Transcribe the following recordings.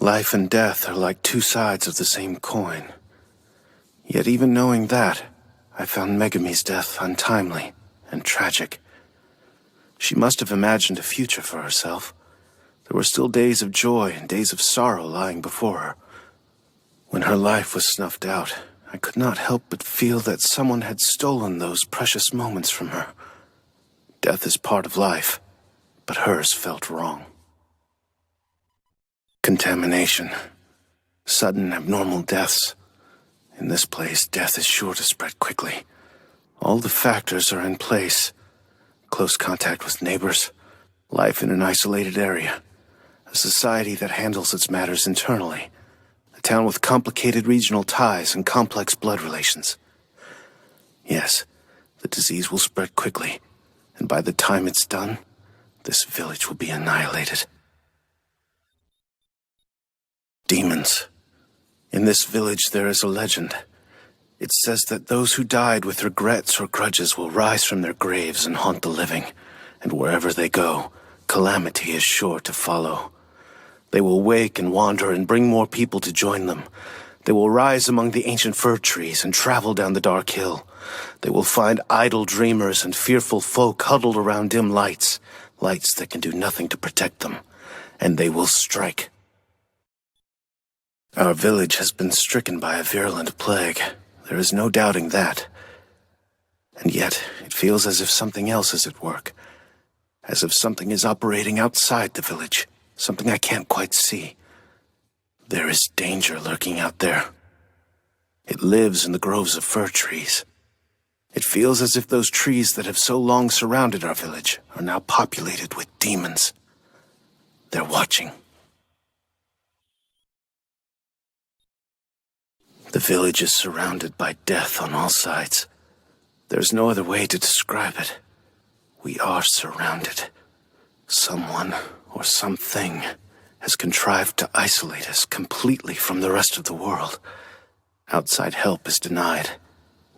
Life and death are like two sides of the same coin. Yet even knowing that, I found Megumi's death untimely and tragic. She must have imagined a future for herself. There were still days of joy and days of sorrow lying before her. When her life was snuffed out, I could not help but feel that someone had stolen those precious moments from her. Death is part of life, but hers felt wrong. Contamination. Sudden abnormal deaths. In this place, death is sure to spread quickly. All the factors are in place. Close contact with neighbors, life in an isolated area, a society that handles its matters internally, a town with complicated regional ties and complex blood relations. Yes, the disease will spread quickly, and by the time it's done, this village will be annihilated. Demons. In this village there is a legend. It says that those who died with regrets or grudges will rise from their graves and haunt the living, and wherever they go, calamity is sure to follow. They will wake and wander and bring more people to join them. They will rise among the ancient fir trees and travel down the dark hill. They will find idle dreamers and fearful folk huddled around dim lights, lights that can do nothing to protect them, and they will strike. Our village has been stricken by a virulent plague. There is no doubting that. And yet, it feels as if something else is at work. As if something is operating outside the village. Something I can't quite see. There is danger lurking out there. It lives in the groves of fir trees. It feels as if those trees that have so long surrounded our village are now populated with demons. They're watching. The village is surrounded by death on all sides. There's no other way to describe it. We are surrounded. Someone or something has contrived to isolate us completely from the rest of the world. Outside help is denied.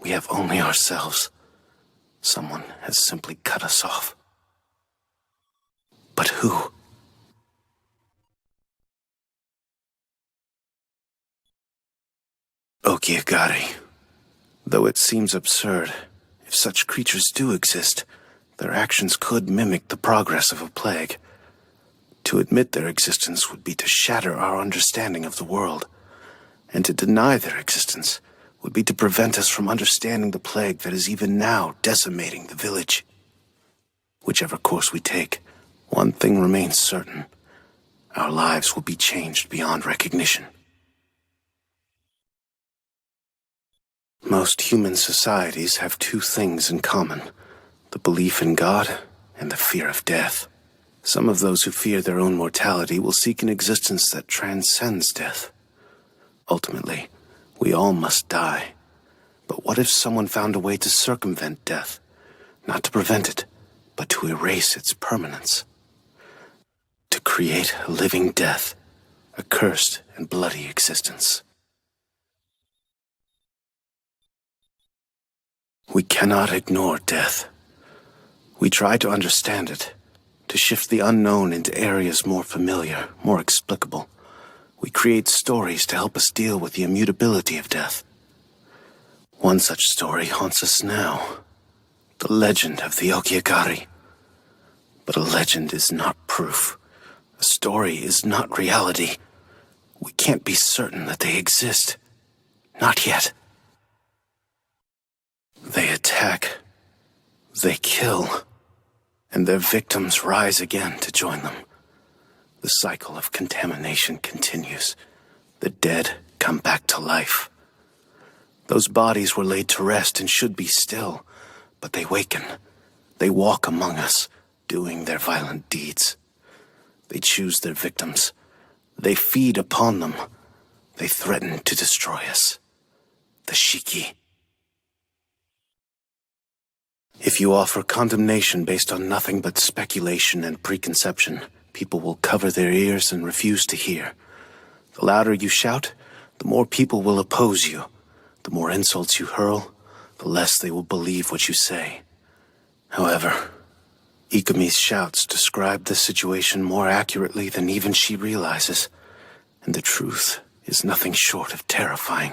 We have only ourselves. Someone has simply cut us off. But who? Okiagari. Though it seems absurd, if such creatures do exist, their actions could mimic the progress of a plague. To admit their existence would be to shatter our understanding of the world, and to deny their existence would be to prevent us from understanding the plague that is even now decimating the village. Whichever course we take, one thing remains certain. Our lives will be changed beyond recognition. Most human societies have two things in common: the belief in God and the fear of death. Some of those who fear their own mortality will seek an existence that transcends death. Ultimately, we all must die. But what if someone found a way to circumvent death? Not to prevent it, but to erase its permanence. To create a living death, a cursed and bloody existence. We cannot ignore death. We try to understand it, to shift the unknown into areas more familiar, more explicable. We create stories to help us deal with the immutability of death. One such story haunts us now. The legend of the Okiagari. But a legend is not proof. A story is not reality. We can't be certain that they exist. Not yet. They attack. They kill. And their victims rise again to join them. The cycle of contamination continues. The dead come back to life. Those bodies were laid to rest and should be still, but they waken. They walk among us, doing their violent deeds. They choose their victims. They feed upon them. They threaten to destroy us. The Shiki. If you offer condemnation based on nothing but speculation and preconception, people will cover their ears and refuse to hear. The louder you shout, the more people will oppose you. The more insults you hurl, the less they will believe what you say. However, Ikumi's shouts describe the situation more accurately than even she realizes, and the truth is nothing short of terrifying.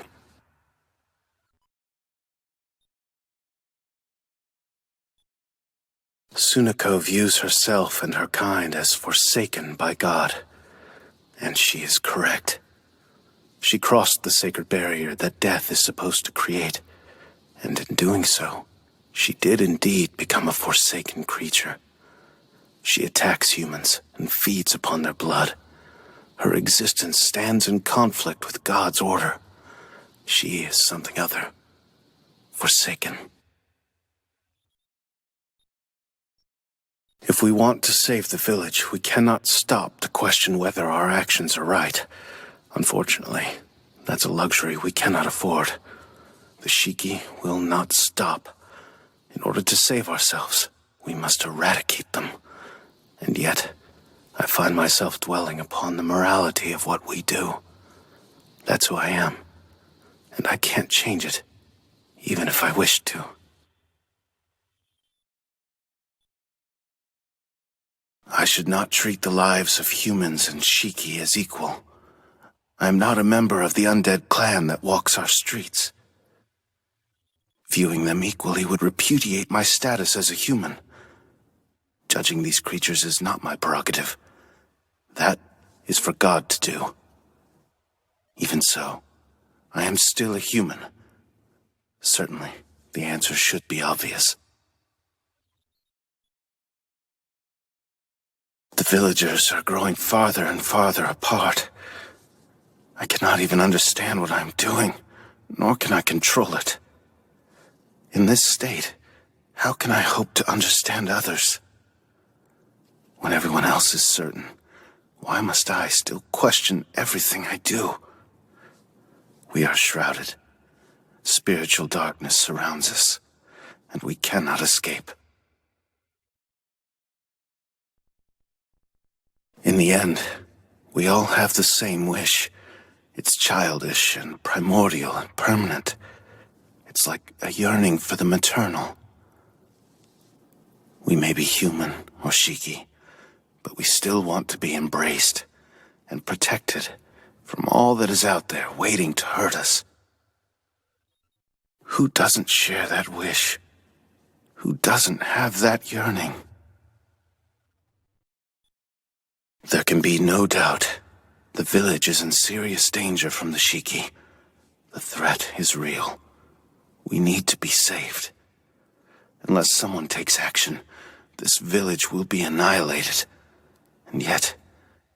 Tsuneko views herself and her kind as forsaken by God, and she is correct. She crossed the sacred barrier that death is supposed to create, and in doing so, she did indeed become a forsaken creature. She attacks humans and feeds upon their blood. Her existence stands in conflict with God's order. She is something other. Forsaken. If we want to save the village, we cannot stop to question whether our actions are right. Unfortunately, that's a luxury we cannot afford. The Shiki will not stop. In order to save ourselves, we must eradicate them. And yet, I find myself dwelling upon the morality of what we do. That's who I am, and I can't change it, even if I wished to. I should not treat the lives of humans and Shiki as equal. I am not a member of the undead clan that walks our streets. Viewing them equally would repudiate my status as a human. Judging these creatures is not my prerogative. That is for God to do. Even so, I am still a human. Certainly, the answer should be obvious. The villagers are growing farther and farther apart. I cannot even understand what I am doing, nor can I control it. In this state, how can I hope to understand others? When everyone else is certain, why must I still question everything I do? We are shrouded. Spiritual darkness surrounds us, and we cannot escape. In the end, we all have the same wish. It's childish and primordial and permanent. It's like a yearning for the maternal. We may be human or Shiki, but we still want to be embraced and protected from all that is out there waiting to hurt us. Who doesn't share that wish? Who doesn't have that yearning? There can be no doubt. The village is in serious danger from the Shiki. The threat is real. We need to be saved. Unless someone takes action, this village will be annihilated. And yet,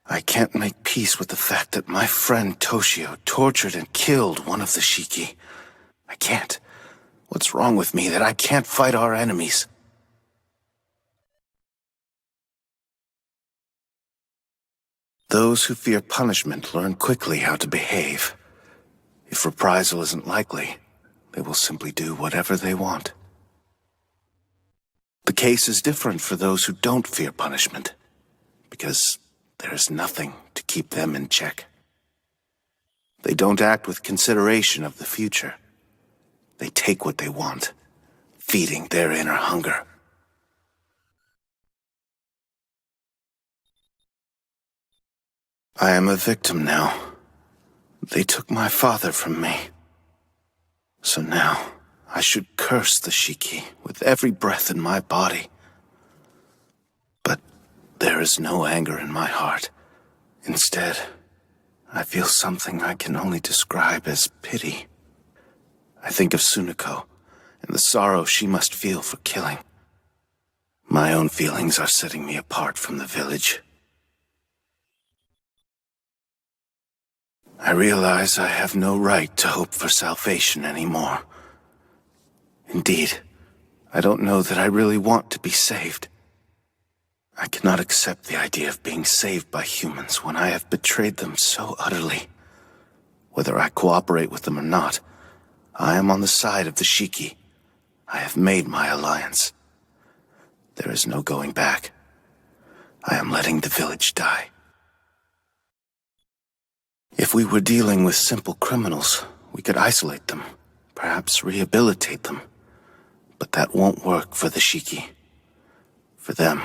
I can't make peace with the fact that my friend Toshio tortured and killed one of the Shiki. I can't. What's wrong with me that I can't fight our enemies? Those who fear punishment learn quickly how to behave. If reprisal isn't likely, they will simply do whatever they want. The case is different for those who don't fear punishment, because there is nothing to keep them in check. They don't act with consideration of the future. They take what they want, feeding their inner hunger. I am a victim now. They took my father from me. So now, I should curse the Shiki with every breath in my body. But there is no anger in my heart. Instead, I feel something I can only describe as pity. I think of Tsuneko and the sorrow she must feel for killing. My own feelings are setting me apart from the village. I realize I have no right to hope for salvation anymore. Indeed, I don't know that I really want to be saved. I cannot accept the idea of being saved by humans when I have betrayed them so utterly. Whether I cooperate with them or not, I am on the side of the Shiki. I have made my alliance. There is no going back. I am letting the village die. If we were dealing with simple criminals, we could isolate them, perhaps rehabilitate them. But that won't work for the Shiki. For them,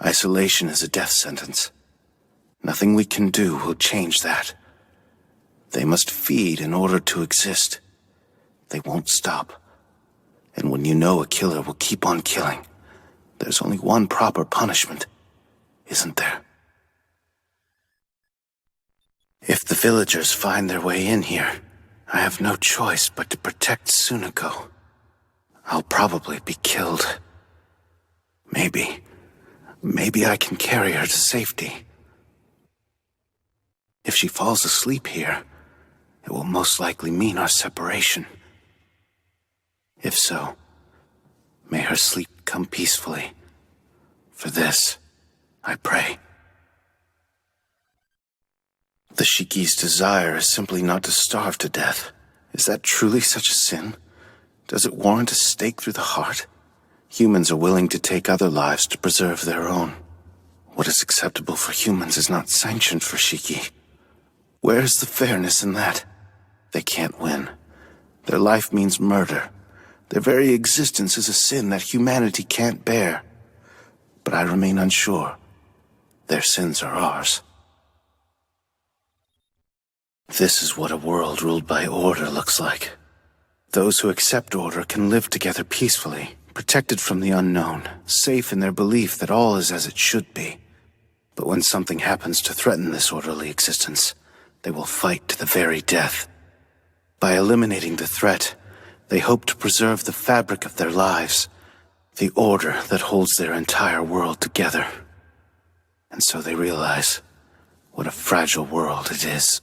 isolation is a death sentence. Nothing we can do will change that. They must feed in order to exist. They won't stop. And when you know a killer will keep on killing, there's only one proper punishment, isn't there? If the villagers find their way in here, I have no choice but to protect Tsuneko. I'll probably be killed. Maybe I can carry her to safety. If she falls asleep here, it will most likely mean our separation. If so, may her sleep come peacefully. For this, I pray. The Shiki's desire is simply not to starve to death. Is that truly such a sin? Does it warrant a stake through the heart? Humans are willing to take other lives to preserve their own. What is acceptable for humans is not sanctioned for Shiki. Where is the fairness in that? They can't win. Their life means murder. Their very existence is a sin that humanity can't bear. But I remain unsure. Their sins are ours. This is what a world ruled by order looks like. Those who accept order can live together peacefully, protected from the unknown, safe in their belief that all is as it should be. But when something happens to threaten this orderly existence, they will fight to the very death. By eliminating the threat, they hope to preserve the fabric of their lives, the order that holds their entire world together. And so they realize what a fragile world it is.